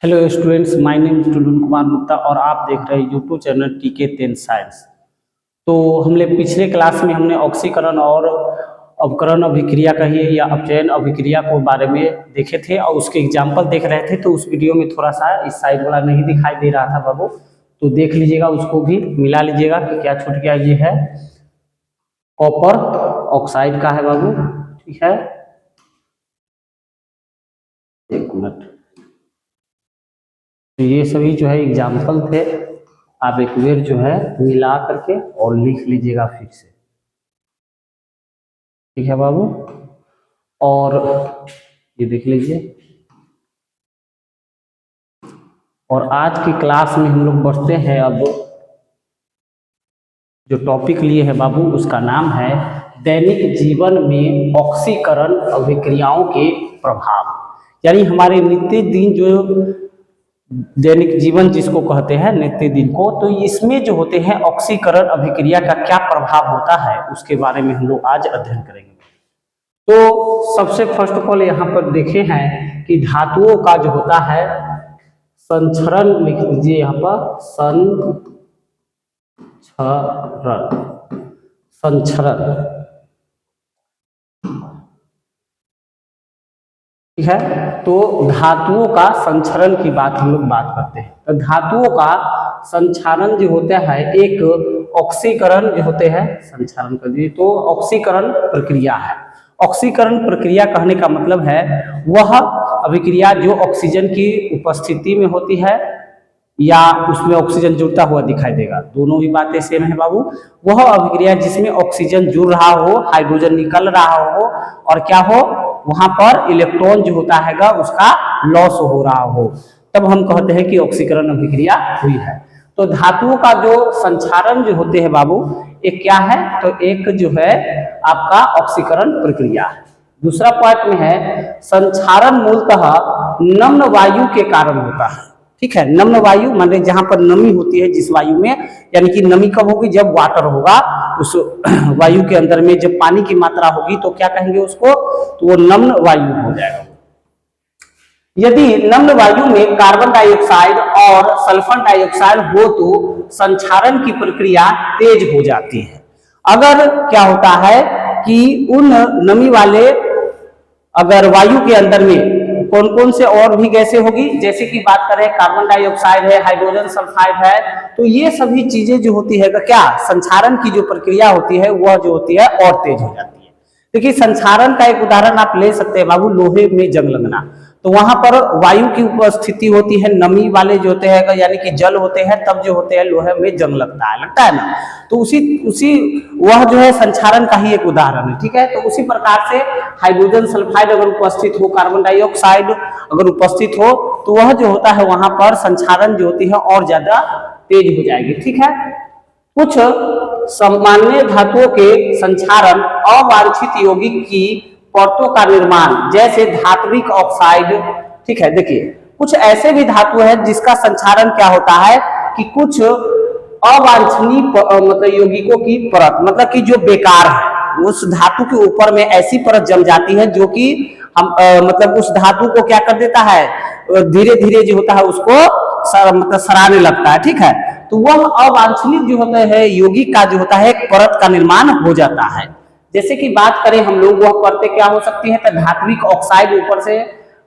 Hello students, my name is Tulun Kumar Gupta और आप देख रहे हैं यूट्यूब चैनल टीके 10 साइंस। तो हमने पिछले क्लास में हमने ऑक्सीकरण और अवकरण अभिक्रिया कहिए या अपचयन अभिक्रिया को बारे में देखे थे और उसके एग्जाम्पल देख रहे थे। तो उस वीडियो में थोड़ा सा इस साइड वाला नहीं दिखाई दे रहा था बाबू, तो देख लीजिएगा, उसको भी मिला लीजिएगा कि क्या छूट गया। ये है कॉपर ऑक्साइड का है बाबू, ठीक है। एक मिनट, तो ये सभी जो है एग्जाम्पल थे, आप एक बार जो है मिला करके और लिख लीजिएगा फिर से, ठीक है बाबू। और ये देख लीजिए, और आज की क्लास में हम लोग बढ़ते हैं। अब जो टॉपिक लिए है बाबू, उसका नाम है दैनिक जीवन में ऑक्सीकरण अभिक्रियाओं के प्रभाव, यानी हमारे नित्य दिन जो दैनिक जीवन जिसको कहते हैं नित्य दिन को, तो इसमें जो होते हैं ऑक्सीकरण अभिक्रिया का क्या प्रभाव होता है उसके बारे में हम लोग आज अध्ययन करेंगे। तो सबसे फर्स्ट ऑफ ऑल यहाँ पर देखे हैं कि धातुओं का जो होता है संचरण, लिख दीजिए यहाँ पर संचरण, ठीक है। तो धातुओं का संचरण की बात हम लोग बात करते हैं। तो धातुओं का संचरण जो होता है एक ऑक्सीकरण जो होते हैं, संचरण कर दीजिए, तो ऑक्सीकरण प्रक्रिया है। ऑक्सीकरण प्रक्रिया कहने का मतलब है वह अभिक्रिया जो ऑक्सीजन की उपस्थिति में होती है या उसमें ऑक्सीजन जुड़ता हुआ दिखाई देगा, दोनों ही बातें सेम है बाबू। वह अभिक्रिया जिसमें ऑक्सीजन जुड़ रहा हो, हाइड्रोजन निकल रहा हो और क्या हो, वहां पर इलेक्ट्रॉन जो होता है उसका लॉस हो रहा हो, तब हम कहते हैं कि ऑक्सीकरण अभिक्रिया हुई है। तो धातुओं का जो संचरण जो होते हैं बाबू, एक क्या है, तो एक जो है आपका ऑक्सीकरण प्रक्रिया है। दूसरा पॉइंट में है संचरण मूलतः नम्न वायु के कारण होता है, ठीक है। नम्न वायु माने जहां पर नमी होती है, जिस वायु में, यानी कि नमी कब होगी, जब वाटर होगा उस वायु के अंदर में, जब पानी की मात्रा होगी तो क्या कहेंगे उसको, तो वो नम्न वायु हो जाएगा। यदि नम्न वायु में कार्बन डाइऑक्साइड और सल्फर डाइऑक्साइड हो तो संचरण की प्रक्रिया तेज हो जाती है। अगर क्या होता है कि उन नमी वाले अगर वायु के अंदर में कौन कौन से और भी गैसें होगी, जैसे कि बात करें कार्बन डाइऑक्साइड है, हाइड्रोजन सल्फाइड है, तो ये सभी चीजें जो होती है क्या, संचरण की जो प्रक्रिया होती है वह जो होती है और तेज हो जाती है। देखिए संचरण का एक उदाहरण आप ले सकते हैं बाबू, लोहे में जंग लगना, तो वहां पर वायु की उपस्थिति होती है, नमी वाले जो होते हैं यानी कि जल होते हैं, तब जो होते हैं लोहे में जंग लगता है ना, तो उसी वह जो है संचरण का ही एक उदाहरण है, ठीक है। तो उसी प्रकार से हाइड्रोजन सल्फाइड अगर उपस्थित हो, कार्बन डाइऑक्साइड अगर उपस्थित हो, तो वह जो होता है वहां पर संचरण जो होती है और ज्यादा तेज हो जाएगी, ठीक है। कुछ सामान्य धातुओं के संचरण अवांछित यौगिक की परतों का निर्माण, जैसे धात्विक ऑक्साइड, ठीक है। देखिए कुछ ऐसे भी धातु है जिसका संचरण क्या होता है कि कुछ अवांछनीय मतलब यौगिकों की परत, मतलब कि जो बेकार है, उस धातु के ऊपर में ऐसी परत जम जाती है जो कि हम मतलब उस धातु को क्या कर देता है, धीरे धीरे जो होता है उसको मतलब सराहने लगता है, ठीक है। तो वह अवांछनीय जो होता है यौगिक का जो होता है एक परत का निर्माण हो जाता है। जैसे कि बात करें हम लोग, वह परतें क्या हो सकती है, तो धात्विक ऑक्साइड ऊपर से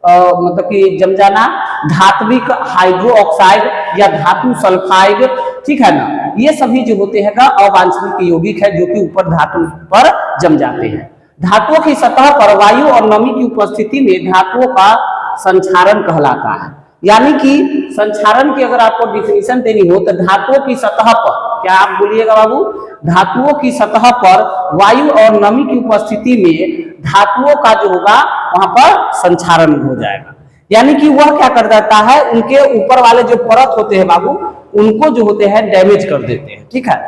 मतलब कि जम जाना, धात्विक हाइड्रो ऑक्साइड या धातु सल्फाइड, ठीक है ना, ये सभी जो होते हैं अवांछनीय यौगिक है जो कि ऊपर धातु पर जम जाते हैं। धातुओं की सतह पर वायु और नमी की उपस्थिति में धातुओं का संचरण कहलाता है। यानी कि संचरण की अगर आपको डिफिनीशन देनी हो तो धातुओं की सतह पर, क्या आप बोलिएगा बाबू, धातुओं की सतह पर वायु और नमी की उपस्थिति में धातुओं का जो होगा वहां पर संचरण हो जाएगा। यानी कि वह क्या कर देता है, उनके ऊपर वाले जो परत होते हैं बाबू, उनको जो होते हैं डैमेज कर देते हैं, ठीक है।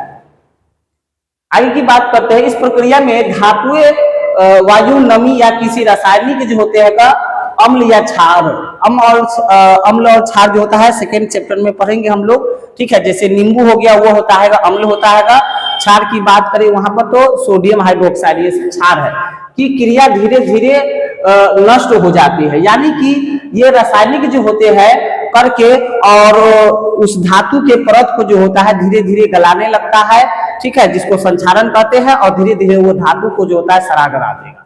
आगे की बात करते हैं। इस प्रक्रिया में धातुएं वायु, नमी या किसी रासायनिक जो होते हैं अम्ल या क्षार, अम्ल और क्षार जो होता है सेकेंड चैप्टर में पढ़ेंगे हम लोग, ठीक है। जैसे नींबू हो गया, वो होता है अम्ल होता है। क्षार की बात करें वहां पर तो सोडियम हाइड्रोक्साइड ये क्षार है कि क्रिया धीरे धीरे नष्ट हो जाती है। यानी कि ये रासायनिक जो होते हैं करके और उस धातु के परत को जो होता है धीरे धीरे गलाने लगता है, ठीक है, जिसको संक्षारण कहते हैं, और धीरे धीरे वो धातु को जो होता है सड़ा गला देगा।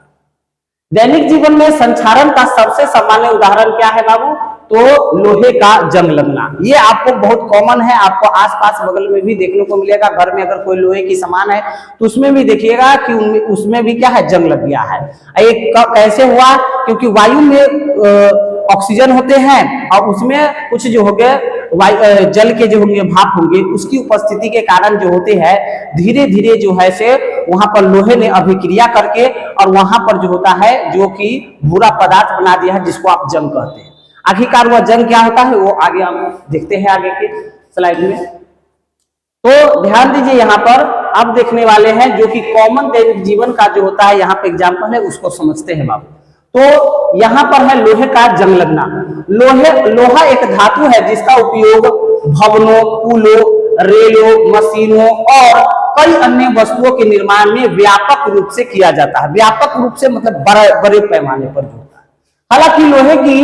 दैनिक जीवन में संक्षारण का सबसे सामान्य उदाहरण क्या है बाबू? तो लोहे का जंग लगना। ये आपको बहुत कॉमन है, आपको आसपास बगल में भी देखने को मिलेगा। घर में अगर कोई लोहे की सामान है तो उसमें भी देखिएगा कि उसमें भी क्या है, जंग लग गया है। एक कैसे हुआ? क्योंकि वायु में ऑक्सीजन होते हैं और उसमें कुछ जो हो गए जल के जो होंगे भाप होंगे, उसकी उपस्थिति के कारण जो होते हैं धीरे धीरे जो है से वहां पर लोहे ने अभिक्रिया करके और वहां पर जो होता है जो कि भूरा पदार्थ बना दिया है, जिसको आप जंग कहते हैं। आखिरकार वह जंग क्या होता है वो आगे हम देखते हैं आगे के स्लाइड में। तो ध्यान दीजिए, यहाँ पर अब देखने वाले हैं जो कि कॉमन दैनिक जीवन का जो होता है यहाँ पे एग्जाम्पल है, उसको समझते हैं बाबू। तो यहाँ पर है लोहे का जंग लगना। लोहा एक धातु है जिसका उपयोग भवनों, पुलों, रेलों, मशीनों और कई अन्य वस्तुओं के निर्माण में व्यापक रूप से किया जाता है। व्यापक रूप से मतलब बड़े पैमाने पर जो होता है। हालांकि लोहे की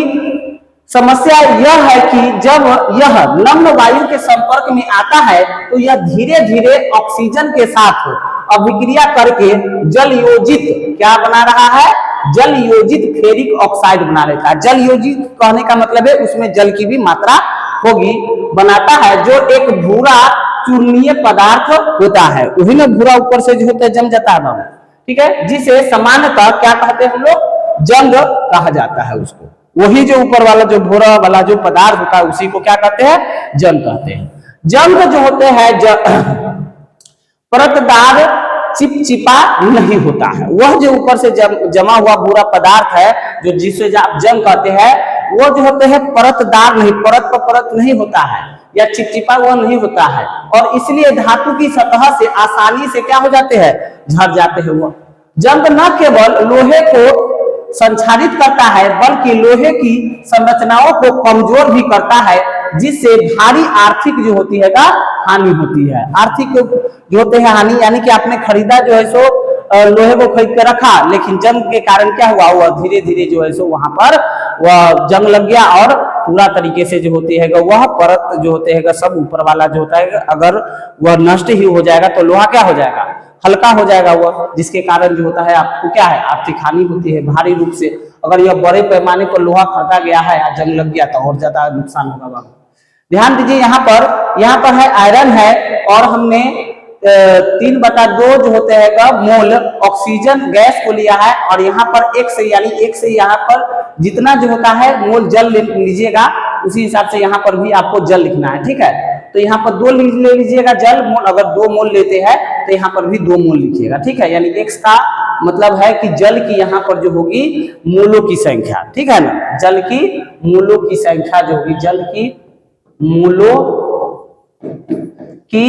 समस्या यह है कि जब यह नम्र वायु के संपर्क में आता है तो यह धीरे धीरे ऑक्सीजन के साथ अभिक्रिया करके जल योजित क्या बना रहा है? जल योजित फेरिक ऑक्साइड बना लेता है। जल योजित कहने का मतलब है उसमें जल की भी मात्रा होगी, बनाता है, जो एक भूरा चूर्णीय पदार्थ होता है। वही ना भूरा ऊपर से जो होता है जम जाता है बाबू, ठीक है, जिसे सामान्यतः क्या कहते हैं हम लोग? जंग कहा जाता है उसको। वही जो ऊपर वाला जो भूरा वाला जो पदार्थ होता है उसी को क्या कहते हैं? जंग कहते हैं। जंग जो होते हैं परतदार चिपचिपा नहीं होता है। वह जो ऊपर से जमा हुआ भूरा पदार्थ है जो जिसे आप जंग कहते हैं, वो जो होते हैं परतदार नहीं, परत पर परत नहीं होता है या चिपचिपा वो नहीं होता है, और इसलिए धातु की सतह से आसानी से क्या हो जाते हैं? झड़ जाते हैं। वो जंग न केवल लोहे को संक्षारित करता है बल्कि लोहे की संरचनाओं को कमजोर भी करता है, जिससे भारी आर्थिक जो होती है हानि होती है। आर्थिक जो होते हैं हानि, यानी कि आपने खरीदा जो है सो लोहे को खरीद कर रखा, लेकिन जंग के कारण क्या हुआ? वह धीरे धीरे जो है सो वहां पर वह जंग लग गया और पूरा तरीके से जो होती है वह परत जो होते हैं सब ऊपर वाला जो होता है अगर वह नष्ट ही हो जाएगा तो लोहा क्या हो जाएगा? हल्का हो जाएगा वह, जिसके कारण जो होता है आपको क्या है? आर्थिक हानि होती है भारी रूप से। अगर यह बड़े पैमाने पर लोहा खरीदा गया है या जंग लग गया तो और ज्यादा नुकसान होगा बाबू। ध्यान दीजिए, यहाँ पर है आयरन है और हमने 3/2 जो होते हैं मोल ऑक्सीजन गैस को लिया है, और यहाँ पर एक से यानी एक से यहाँ पर जितना जो होता है मोल जल लीजिएगा उसी हिसाब से यहाँ पर भी आपको जल लिखना है, ठीक है। तो यहाँ पर 2 ले लीजिएगा जल मोल, अगर 2 मोल लेते हैं तो यहाँ पर भी 2 मोल लिखिएगा, ठीक है। यानी x का मतलब है कि जल की यहाँ पर जो होगी मोलों की संख्या, ठीक है ना, जल की मोलों की संख्या जो होगी, जल की मोलों की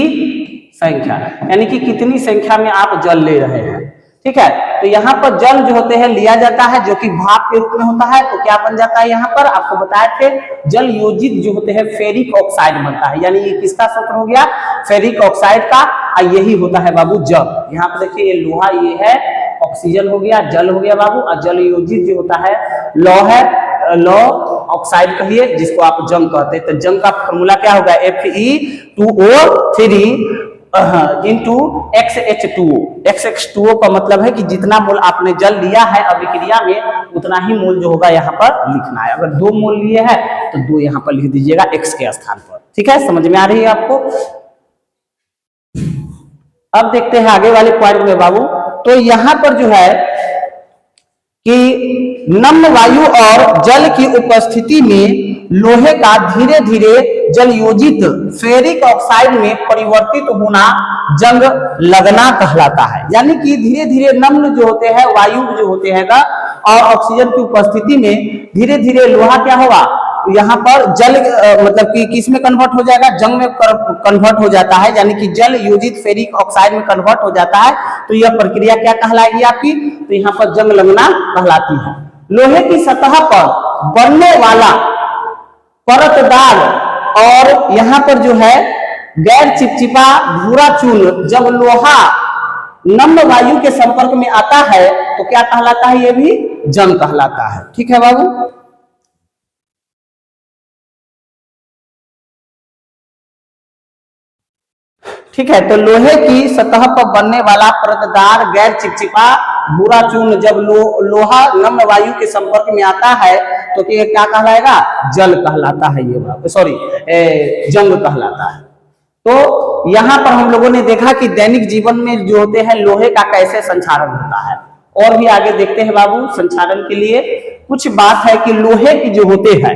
संख्या, यानी कि कितनी संख्या में आप जल ले रहे हैं, ठीक है। तो यहाँ पर जल जो होते हैं लिया जाता है जो कि भाप के रूप में होता है, तो क्या बन जाता है? यहाँ पर आपको बताए थे जल योजित जो होते हैं फेरिक ऑक्साइड बनता है। यानी ये किसका सूत्र हो गया? फेरिक ऑक्साइड का। यही होता है बाबू जल। यहाँ पर देखिए ये लोहा, ये है ऑक्सीजन हो गया, जल हो गया बाबू, और जल योजित जो होता है लौ है, लौ ऑक्साइड कहिए जिसको आप जंग कहते हैं। तो जंग का फॉर्मूला क्या होगा? Fe2O3 into XH2O। XH2O का मतलब है कि जितना मोल आपने जल लिया है अभिक्रिया में उतना ही मोल जो होगा यहाँ पर लिखना है। अगर 2 मोल लिए हैं तो 2 यहाँ पर लिख दीजिएगा X के स्थान पर, ठीक है। समझ में आ रही है आपको? अब देखते हैं आगे वाले पॉइंट में बाबू। तो यहाँ पर जो है कि नम्र वायु और जल की उपस्थिति में लोहे का धीरे धीरे जल योजित फेरिक ऑक्साइड में परिवर्तित होना जंग लगना कहलाता है। यानी कि धीरे धीरे नम्र जो होते हैं वायु जो होते हैं और ऑक्सीजन की उपस्थिति में धीरे धीरे लोहा क्या होगा? यहाँ पर जल मतलब कि किस में कन्वर्ट हो जाएगा? जंग में कन्वर्ट हो जाता है, यानी कि जल योजित फेरिक ऑक्साइड में कन्वर्ट हो जाता है। तो यह प्रक्रिया क्या कहलाएगी आपकी? तो यहाँ पर जंग लगना कहलाती है। लोहे की सतह पर बनने वाला परतदार और यहाँ पर जो है गैर चिपचिपा भूरा चूर्ण जब लोहा नम्र वायु के संपर्क में आता है तो क्या कहलाता है? ये भी जंग कहलाता है, ठीक है बाबू। ठीक है। तो लोहे की सतह पर बनने वाला परतदार गैर चिपचिपा भूरा चूर्ण जब लोहा नम्र वायु के संपर्क में आता है तो ये क्या कहलाएगा? जल कहलाता है, ये सॉरी जंग कहलाता है। तो यहाँ पर हम लोगों ने देखा कि दैनिक जीवन में जो होते हैं लोहे का कैसे संचारण होता है। और भी आगे देखते हैं बाबू। संचारण के लिए कुछ बात है कि लोहे की जो होते हैं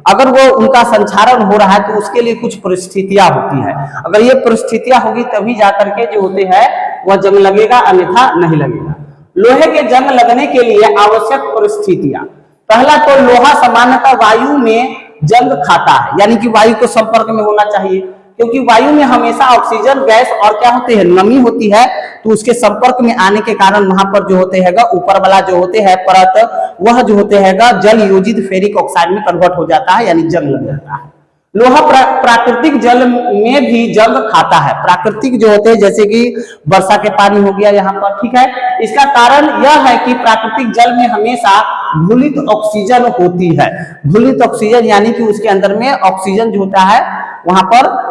अगर वो उनका संचारण हो रहा है तो उसके लिए कुछ परिस्थितियां होती है। अगर ये परिस्थितियां होगी तभी जाकर के जो होते हैं वह जंग लगेगा, अन्यथा नहीं लगेगा। लोहे के जंग लगने के लिए आवश्यक परिस्थितियां, पहला तो लोहा सामान्यतः वायु में जंग खाता है, यानी कि वायु के संपर्क में होना चाहिए, क्योंकि वायु में हमेशा ऑक्सीजन गैस और क्या होती है, नमी होती है। तो उसके संपर्क में आने के कारण वहां पर जो होते हैं ऊपर वाला जो होते हैं परत वह जो होते हैं जल योजित फेरिक ऑक्साइड में कन्वर्ट हो जाता है, यानी जंग लग जाता है। लोहा प्राकृतिक जल में भी जंग खाता है। प्राकृतिक जो होते हैं जैसे कि वर्षा के पानी हो गया यहाँ पर, ठीक है। इसका कारण यह है कि प्राकृतिक जल में हमेशा घुलित ऑक्सीजन होती है। घुलित ऑक्सीजन यानी कि उसके अंदर में ऑक्सीजन जो होता है वहां पर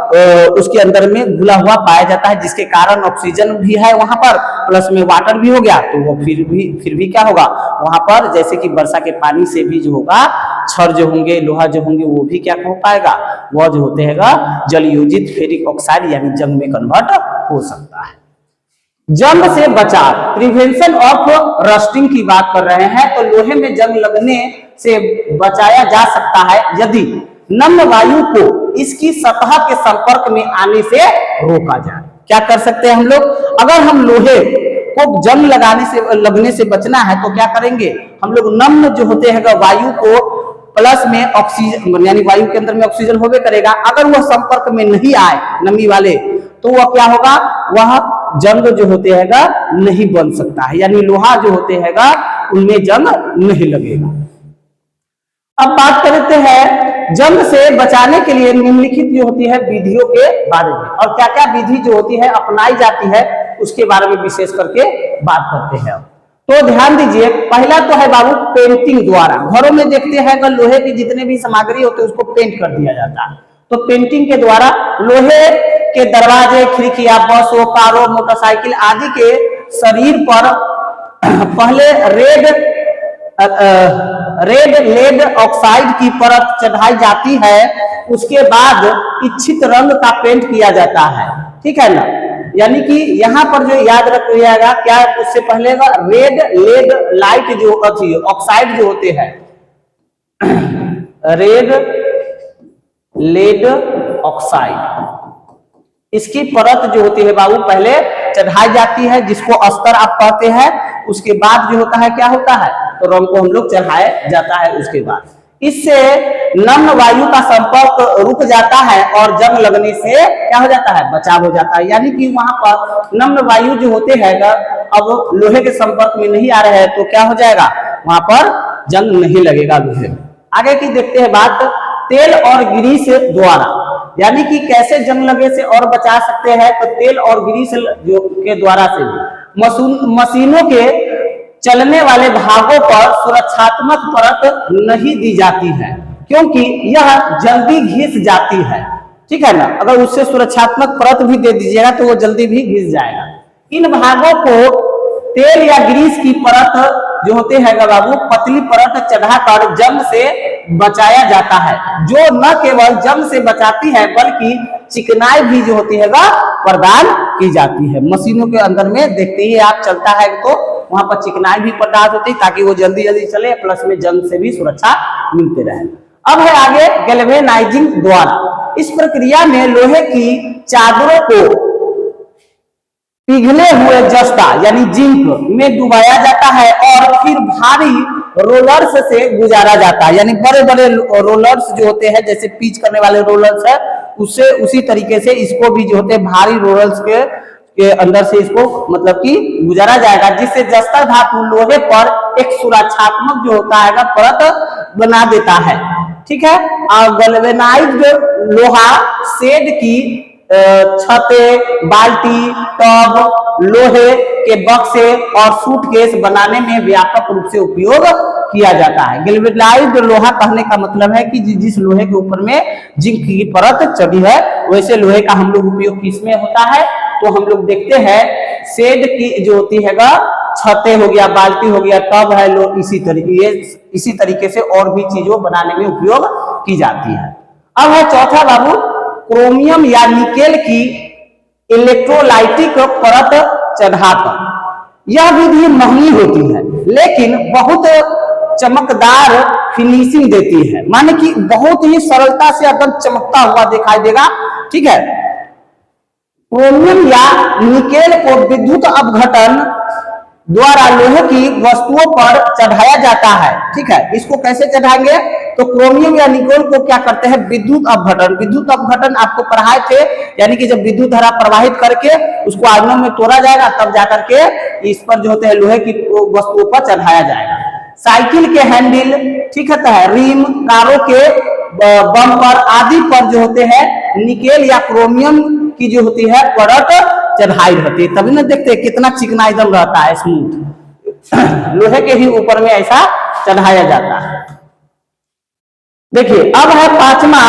उसके अंदर में घुला हुआ पाया जाता है, जिसके कारण ऑक्सीजन भी है वहां पर, प्लस में वाटर भी हो गया। तो वो फिर भी क्या होगा वहां पर, जैसे कि वर्षा के पानी से भी जो होगा क्षार जो होंगे, लोहा जो होंगे, वो भी क्या हो पाएगा, वह जो होते हैं जल योजित फेरिक ऑक्साइड यानी जंग में कन्वर्ट हो सकता है। जंग से बचाव, प्रिवेंशन ऑफ रस्टिंग की बात कर रहे हैं। तो लोहे में जंग लगने से बचाया जा सकता है यदि नम्र वायु को इसकी सतह के संपर्क में आने से रोका जाए। क्या कर सकते हैं हम लोग? अगर हम लोहे को जंग लगने से बचना है तो क्या करेंगे हम लोग? नम्र जो होते हैं वायु को प्लस में ऑक्सीजन, यानी वायु के अंदर में ऑक्सीजन होवे करेगा, अगर वह संपर्क में नहीं आए नमी वाले तो वह क्या होगा, वह जंग जो होते हैं नहीं बन सकता है, यानी लोहा जो होते हैं उनमें जंग नहीं लगेगा। अब बात करते हैं जंग से बचाने के लिए निम्नलिखित जो होती है विधियों के बारे में, और क्या क्या विधि जो होती है अपनाई जाती है उसके बारे में विशेष करके बात करते हैं। तो ध्यान दीजिए, पहला तो है बाबू पेंटिंग द्वारा। घरों में देखते हैं कि लोहे की जितने भी सामग्री होते हैं उसको पेंट कर दिया जाता है। तो पेंटिंग के द्वारा लोहे के दरवाजे, खिड़कियां, बसों, कारों, मोटरसाइकिल आदि के शरीर पर पहले रेड लेड ऑक्साइड की परत चढ़ाई जाती है, उसके बाद इच्छित रंग का पेंट किया जाता है, ठीक है ना। यानी कि यहाँ पर जो याद रखिएगा क्या, उससे पहले रेड लेड लाइट जो ऑक्साइड जो होते हैं, रेड लेड ऑक्साइड, इसकी परत जो होती है बाबू पहले चढ़ाई जाती है, जिसको अस्तर आप कहते हैं। उसके बाद जो होता है क्या होता है, तो रंग को हम लोग चढ़ाया जाता है। उसके बाद इससे नम्र वायु का संपर्क रुक जाता है और जंग लगने से क्या हो जाता है, बचाव हो जाता है। यानी कि वहां पर नम्र वायु जो होते हैं अब लोहे के संपर्क में नहीं आ रहे हैं तो क्या हो जाएगा, वहां पर जंग नहीं लगेगा लोहे में। आगे की देखते हैं बात तेल और ग्रीस द्वारा, यानी कि कैसे जंग लगे से और बचा सकते हैं। तो तेल और ग्रीस जो के द्वारा से भी मशीनों के चलने वाले भागों पर सुरक्षात्मक परत नहीं दी जाती है, क्योंकि यह जल्दी घिस जाती है, ठीक है ना। अगर उससे सुरक्षात्मक परत भी दे दीजिएगा तो वो जल्दी भी घिस जाएगा। इन भागों को तेल या ग्रीस की परत जो होते हैं बाबू पतली परत चढ़ाकर जंग से बचाया जाता है, जो न केवल जंग से बचाती है बल्कि चिकनाई भी जो होती है प्रदान की जाती है। मशीनों के अंदर में देखते ही आप चलता है तो वहां पर चिकनाई भी प्रदान होती है ताकि वो जल्दी जल्दी चले, प्लस में जंग से भी सुरक्षा मिलते रहे। अब है आगे गैल्वेनाइजिंग द्वारा। इस प्रक्रिया में लोहे की चादरों को पिघले हुए जस्ता यानी जिंक में डुबाया जाता है और फिर भारी रोलर्स से गुजारा जाता है, यानी बड़े बड़े रोलर्स जो होते हैं जैसे पीच करने वाले रोलर्स है, उससे उसी तरीके से इसको भी जो होते हैं भारी रोलर्स के अंदर से इसको मतलब कि गुजारा जाएगा, जिससे जस्ता धातु लोहे पर एक सुरक्षात्मक जो होता है परत बना देता है, ठीक है। और गैल्वेनाइज्ड लोहा शेड की छतें, बाल्टी, टब, लोहे के बक्से और सूटकेस बनाने में व्यापक रूप से उपयोग किया जाता है। गैल्वेनाइज्ड लोहा कहने का मतलब है कि जिस लोहे के ऊपर में जिंक की परत चढ़ी है, वैसे लोहे का हम लोग उपयोग किसमें होता है, तो हम लोग देखते हैं शेड की जो होती है छतें हो गया, बाल्टी हो गया, टब है, लोग इसी तरीके से और भी चीजों बनाने में उपयोग की जाती है। अब है चौथा बाबू, क्रोमियम या निकेल की इलेक्ट्रोलाइटिक परत चढ़ाकर। यह विधि महंगी होती है लेकिन बहुत चमकदार फिनिशिंग देती है, माने कि बहुत ही सरलता से एकदम चमकता हुआ दिखाई देगा। ठीक है, क्रोमियम या निकेल को विद्युत अपघटन द्वारा लोहे की वस्तुओं पर चढ़ाया जाता है। ठीक है, इसको कैसे चढ़ाएंगे, तो क्रोमियम या निकेल को क्या करते हैं, विद्युत अपघटन। विद्युत अपघटन आपको पढ़ाए थे, यानी कि जब विद्युत धारा प्रवाहित करके उसको आयनों में तोड़ा जाएगा, तब जाकर के इस पर जो होते हैं लोहे की वस्तुओं पर चढ़ाया जाएगा। साइकिल के हैंडल, ठीक है, रिम, कारों के बम्पर आदि पर जो होते हैं निकेल या क्रोमियम की जो होती है परत चढ़ाई रहती है, तभी ना देखते हैं कितना चिकना एकदम रहता है, स्मूथ। लोहे के ही ऊपर में ऐसा चढ़ाया जाता है। देखिए अब है पांचवा,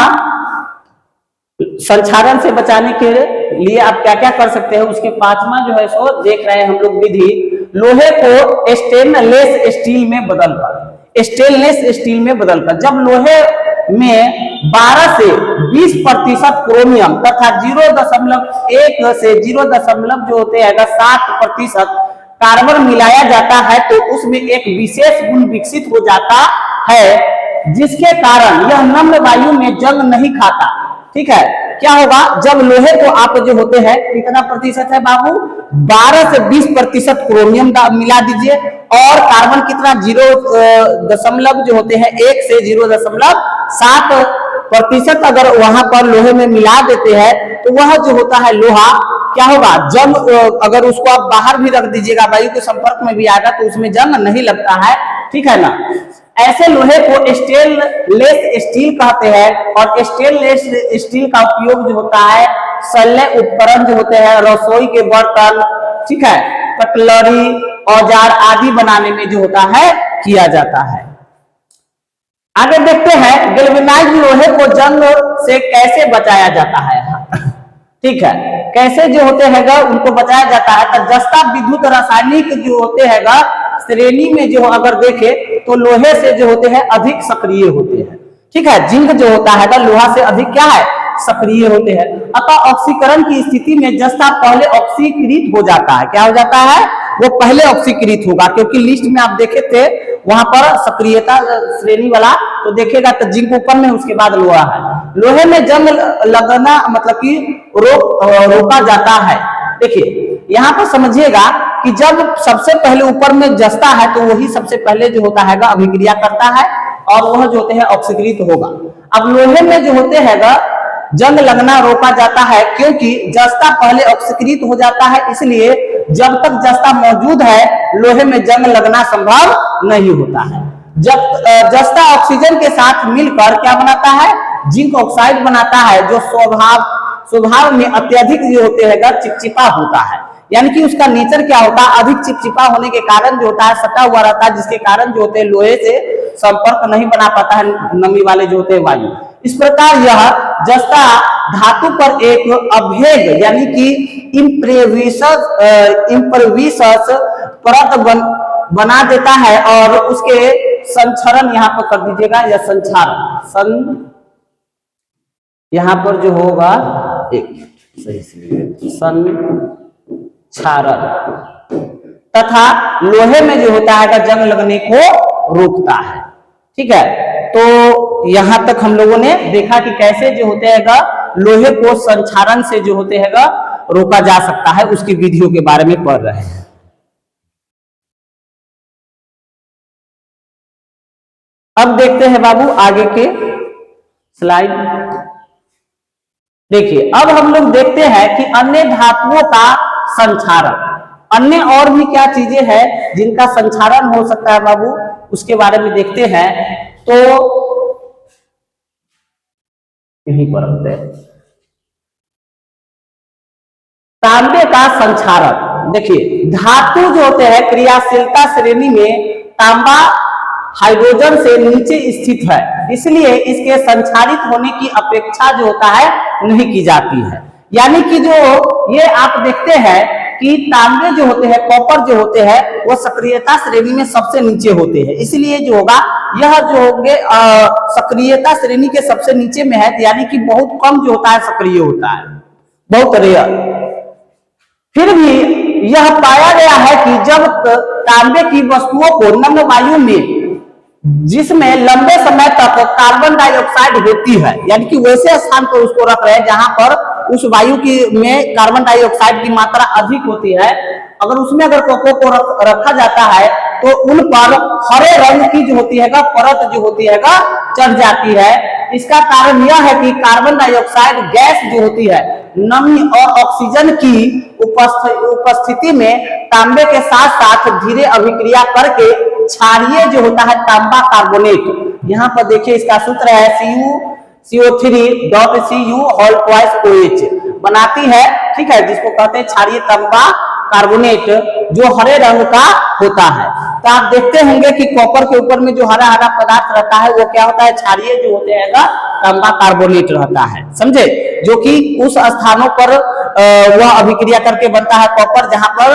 संक्षारण से बचाने के लिए आप क्या क्या कर सकते हैं, उसके पांचवा जो है सो देख रहे हैं हम लोग विधि, लोहे को स्टेनलेस स्टील में बदलकर। स्टेनलेस स्टील में बदलकर जब लोहे में 12 से 20% क्रोमियम तथा 0.1 से 0. जो होते हैं 7% कार्बन मिलाया जाता है, तो उसमें एक विशेष गुण विकसित हो जाता है जिसके कारण यह नम्र वायु में जंग नहीं खाता। ठीक है, क्या होगा, जब लोहे को आप जो होते हैं कितना प्रतिशत है बाबू, 12 से 20% क्रोमियम मिला दीजिए और कार्बन कितना 0. जो होते हैं 1 से 0.7% अगर वहां पर लोहे में मिला देते हैं, तो वह जो होता है लोहा क्या होगा, जंग, अगर उसको आप बाहर भी रख दीजिएगा, वायु के संपर्क में भी आएगा तो उसमें जंग नहीं लगता है। ठीक है ना, ऐसे लोहे को स्टेनलेस स्टील कहते हैं। और स्टेनलेस स्टील का उपयोग जो होता है शल्य उपकरण जो होते हैं, रसोई के बर्तन, ठीक है, कटलरी, औजार आदि बनाने में जो होता है किया जाता है। आगे देखते हैं गैल्वेनाइज्ड लोहे को जंग से कैसे बचाया जाता है। ठीक है, कैसे जो होते हैं उनको बचाया जाता है, तो जस्ता विद्युत रासायनिक जो होते हैं श्रेणी में जो अगर देखे तो लोहे से जो होते हैं अधिक सक्रिय होते हैं। ठीक है, जिंक जो होता है लोहा से अधिक क्या है, सक्रिय होते हैं। अतः ऑक्सीकरण की स्थिति में जस्ता पहले ऑक्सीकृत हो जाता है। क्या हो जाता है, वो पहले ऑक्सीकृत होगा, क्योंकि लिस्ट में आप देखे थे वहां पर सक्रियता श्रेणी वाला, तो देखेगा तो जिंक ऊपर में, उसके बाद लोहा है। लोहे में जंग लगना मतलब कि रोका जाता है। देखिए यहाँ पर समझिएगा कि जब सबसे पहले ऊपर में जस्ता है तो वही सबसे पहले जो होता है अभिक्रिया करता है और वह जो होते हैं ऑक्सीकृत होगा। अब लोहे में जो होते हैं जंग लगना रोका जाता है, क्योंकि जस्ता पहले ऑक्सीकृत हो जाता है, इसलिए जब तक जस्ता मौजूद है लोहे में जंग लगना संभव नहीं होता है। जब जस्ता ऑक्सीजन के साथ मिलकर क्या बनाता है, जिंक ऑक्साइड बनाता है, जो स्वभाव में अत्यधिक जो होते हैं चिपचिपा होता है। यानी कि उसका नेचर क्या होता है, अधिक चिपचिपा होने के कारण जो होता है सटा हुआ रहता है, जिसके कारण जो होते हैं लोहे से संपर्क नहीं बना पाता है नमी वाले जो होते हैं वायु। इस प्रकार यह जस्ता धातु पर एक अभेद यानी कि इम्परविशस परत बना देता है और उसके संक्षरण यहाँ पर कर दीजिएगा, या संक्षारण यहाँ पर जो होगा एक सही से संक्षारण तथा लोहे में जो होता है जंग लगने को रोकता है। ठीक है, तो यहां तक हम लोगों ने देखा कि कैसे जो होते हैं लोहे को संक्षारण से जो होते हैं रोका जा सकता है, उसकी विधियों के बारे में पढ़ रहे हैं। अब देखते हैं बाबू आगे के स्लाइड। देखिए अब हम लोग देखते हैं कि अन्य धातुओं का संक्षारण, अन्य और भी क्या चीजें हैं जिनका संक्षारण हो सकता है बाबू, उसके बारे में देखते हैं। तो यहीं पर होते हैं तांबे का संक्षारण। देखिए धातु जो होते हैं क्रियाशीलता श्रेणी में तांबा हाइड्रोजन से नीचे स्थित है, इसलिए इसके संचारित होने की अपेक्षा जो होता है नहीं की जाती है। यानी कि जो ये आप देखते हैं कि तांबे जो होते हैं, कॉपर जो होते हैं, वो सक्रियता श्रेणी में सबसे नीचे होते हैं, इसलिए जो होगा यह जो होंगे सक्रियता श्रेणी के सबसे नीचे में है, यानी कि बहुत कम जो होता है सक्रिय होता है, बहुत रेयर। फिर भी यह पाया गया है कि जब तांबे की वस्तुओं को नम्र वायु में, जिसमें लंबे समय तक कार्बन डाइऑक्साइड होती है, यानी कि वैसे स्थान पर उसको रख रहे हैं जहां पर उस वायु की में कार्बन डाइऑक्साइड की मात्रा अधिक होती है, अगर उसमें अगर कोको को रखा जाता है तो उन पर हरे रंग की जो होती है परत जो होती है चढ़ जाती है। इसका कारण यह है कि कार्बन डाइऑक्साइड गैस जो होती है नमी और ऑक्सीजन की उपस्थिति में तांबे के साथ साथ धीरे अभिक्रिया करके क्षारीय जो होता है तांबा कार्बोनेट, यहाँ पर देखिए इसका सूत्र है CO3.Cu(OH) बनाती है, ठीक है, जिसको कहते हैं क्षारीय तांबा कार्बोनेट, जो हरे रंग का होता है। तो आप देखते होंगे कि कॉपर के ऊपर में जो हरा हरा पदार्थ रहता है वो क्या होता है, क्षारीय जो होते हैं तांबा कार्बोनेट रहता है, समझे, जो कि उस स्थानों पर वह अभिक्रिया करके बनता है कॉपर, जहां पर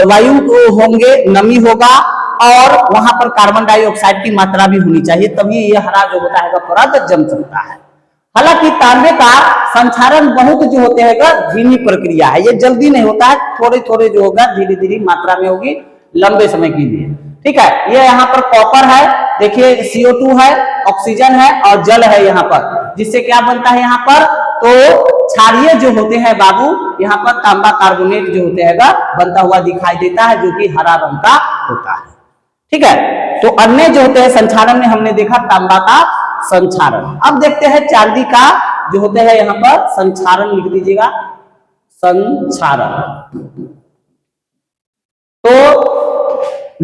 वायु होंगे, नमी होगा और वहां पर कार्बन डाइऑक्साइड की मात्रा भी होनी चाहिए, तभी यह हरा जो होता है परत जम सकता है। हालांकि तांबे का संचारण बहुत जो होते हैं धीमी प्रक्रिया है, ये जल्दी नहीं होता है, थोड़े थोड़े जो होगा धीरे धीरे मात्रा में होगी लंबे समय के लिए, ठीक है। ये यहाँ पर कॉपर है, देखिए CO2 है, ऑक्सीजन है और जल है यहाँ पर, जिससे क्या बनता है यहाँ पर, तो क्षारीय जो होते हैं बाबू यहाँ पर तांबा कार्बोनेट जो होते हैं बनता हुआ दिखाई देता है, जो कि हरा रंग का होता है, ठीक है। तो अन्य जो होते हैं संचारण में हमने देखा तांबा का संचारण। अब देखते हैं चांदी का जो होते हैं यहाँ पर संचारण, लिख दीजिएगा संचारण। तो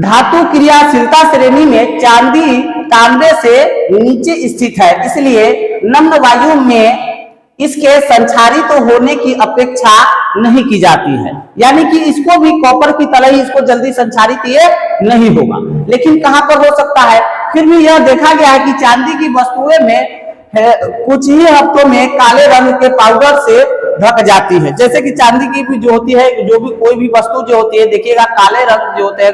धातु क्रियाशीलता श्रेणी में चांदी तांबे से नीचे स्थित है, इसलिए नम्र वायु में इसके संचारित होने की अपेक्षा नहीं की जाती है, यानी कि इसको भी कॉपर की तरह ही इसको जल्दी संचारित ये नहीं होगा। लेकिन कहां पर हो सकता है, फिर भी यह देखा गया है कि चांदी की वस्तुएं में कुछ ही हफ्तों में काले रंग के पाउडर से ढक जाती है। जैसे कि चांदी की भी जो होती है, जो भी कोई भी वस्तु जो होती है, देखिएगा काले रंग जो होते हैं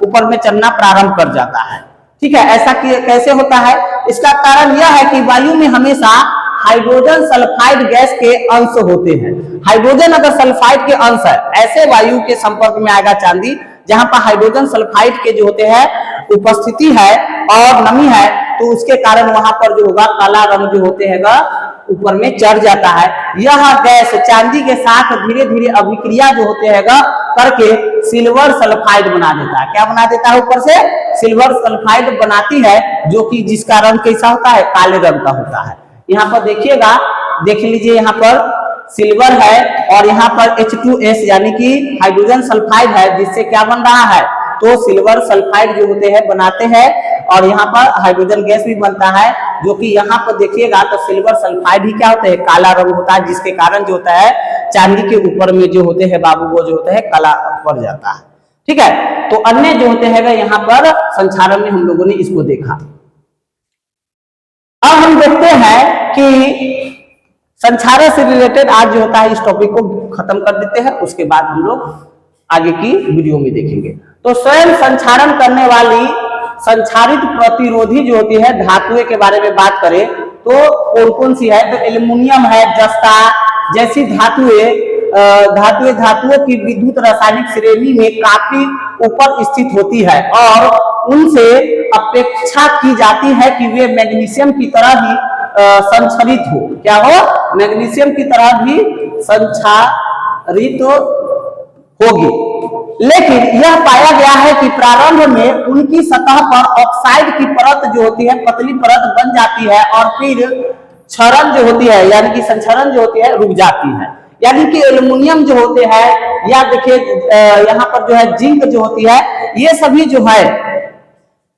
ऊपर में चढ़ना प्रारंभ कर जाता है, ठीक है। ऐसा कैसे होता है, इसका कारण यह है कि वायु में हमेशा हाइड्रोजन सल्फाइड गैस के अंश होते हैं। हाइड्रोजन अगर सल्फाइड के अंश है, ऐसे वायु के संपर्क में आएगा चांदी जहां पर हाइड्रोजन सल्फाइड के जो होते हैं उपस्थिति है और नमी है, तो उसके कारण वहां पर जो होगा काला रंग जो होते हैं ऊपर में चढ़ जाता है। यह गैस चांदी के साथ धीरे धीरे अभिक्रिया जो होते हैं करके सिल्वर सल्फाइड बना देता है। क्या बना देता है, ऊपर से सिल्वर सल्फाइड बनाती है, जो कि जिसका रंग कैसा होता है, काले रंग का होता है। यहाँ पर देखिएगा, देख लीजिए, यहाँ पर सिल्वर है और यहाँ पर H2S यानी कि हाइड्रोजन सल्फाइड है, जिससे क्या बन रहा है, तो सिल्वर सल्फाइड जो होते हैं बनाते हैं और यहाँ पर हाइड्रोजन गैस भी बनता है, जो कि यहाँ पर देखिएगा तो सिल्वर सल्फाइड ही क्या होता है, काला रंग होता है, जिसके कारण जो होता है चांदी के ऊपर में जो होते हैं बाबू वो जो होता है काला पड़ जाता है, ठीक है। तो अन्य जो होते हैं यहाँ पर संचारण में हम लोगों ने इसको देखा। अब हम देखते हैं कि संचारण से रिलेटेड आज जो होता है इस टॉपिक को खत्म कर देते हैं, उसके बाद हम लोग आगे की वीडियो में देखेंगे। तो स्वयं संचारण करने वाली संचारित प्रतिरोधी जो होती है धातुएं के बारे में बात करें तो कौन कौन सी है, तो एल्युमिनियम है, जस्ता जैसी धातुओं की विद्युत रासायनिक श्रेणी में काफी ऊपर स्थित होती है और उनसे अपेक्षा की जाती है कि वे मैग्नीशियम की तरह ही संचारित हो, क्या हो, मैग्नीशियम की तरह भी संचारित होगी। लेकिन यह पाया गया है कि प्रारंभ में उनकी सतह पर ऑक्साइड की परत जो होती है पतली परत बन जाती है और फिर क्षरण जो होती है यानी कि संचरण जो होती है रुक जाती है। यानी कि एल्युमिनियम जो होते हैं या देखिए यहाँ पर जो है जिंक जो होती है, ये सभी जो है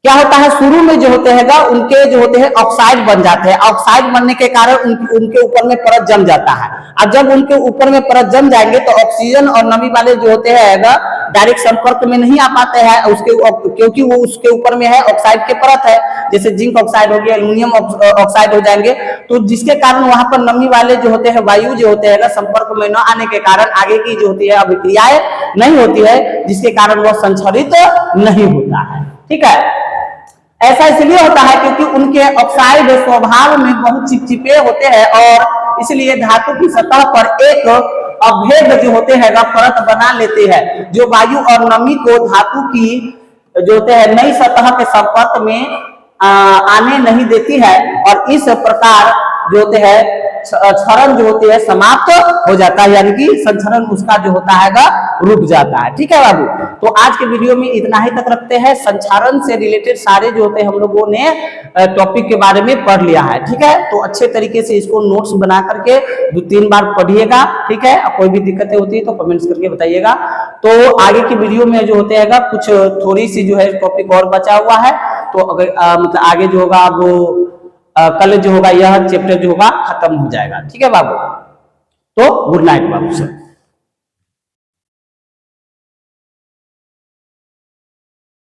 क्या होता है, शुरू में जो होते हैं उनके जो होते हैं ऑक्साइड बन जाते हैं। ऑक्साइड बनने के कारण उनके ऊपर में परत जम जाता है। और जब उनके ऊपर में परत जम जाएंगे तो ऑक्सीजन और नमी वाले जो होते हैं डायरेक्ट संपर्क में नहीं आ पाते हैं उसके, क्योंकि वो उसके ऊपर में है ऑक्साइड के परत है, जैसे जिंक ऑक्साइड हो गया, एल्यूमिनियम ऑक्साइड हो जाएंगे। तो जिसके कारण वहां पर नमी वाले जो होते हैं वायु जो होते हैं संपर्क में न आने के कारण आगे की जो होती है अभिक्रियाएं नहीं होती है, जिसके कारण वह संचरित नहीं होता है। ठीक है, ऐसा इसलिए होता है क्योंकि उनके ऑक्साइड स्वभाव में बहुत चिपचिपे होते हैं और इसलिए धातु की सतह पर एक अभेद जो होते हैं परत बना लेते हैं, जो वायु और नमी को धातु की जो होते हैं नई सतह के संपर्क में आने नहीं देती है, और इस प्रकार जो होते हैं क्षरण जो होती है समाप्त हो जाता है, यानी कि संचरण उसका जो होता है रुक जाता है। ठीक है बाबू, तो आज के वीडियो में इतना ही तक रखते हैं। संचरण से रिलेटेड सारे जो होते हैं हम लोगों ने टॉपिक के बारे में पढ़ लिया है। ठीक है, तो अच्छे तरीके से इसको नोट्स बना करके 2-3 बार पढ़िएगा। ठीक है, कोई भी दिक्कतें होती है तो कमेंट्स करके बताइएगा। तो आगे की वीडियो में जो होते हैं कुछ थोड़ी सी जो है टॉपिक और बचा हुआ है, तो अगर मतलब आगे जो होगा वो कल जो होगा यह चैप्टर जो होगा खत्म हो जाएगा। ठीक है बाबू, तो गुड नाइट बाबू सर।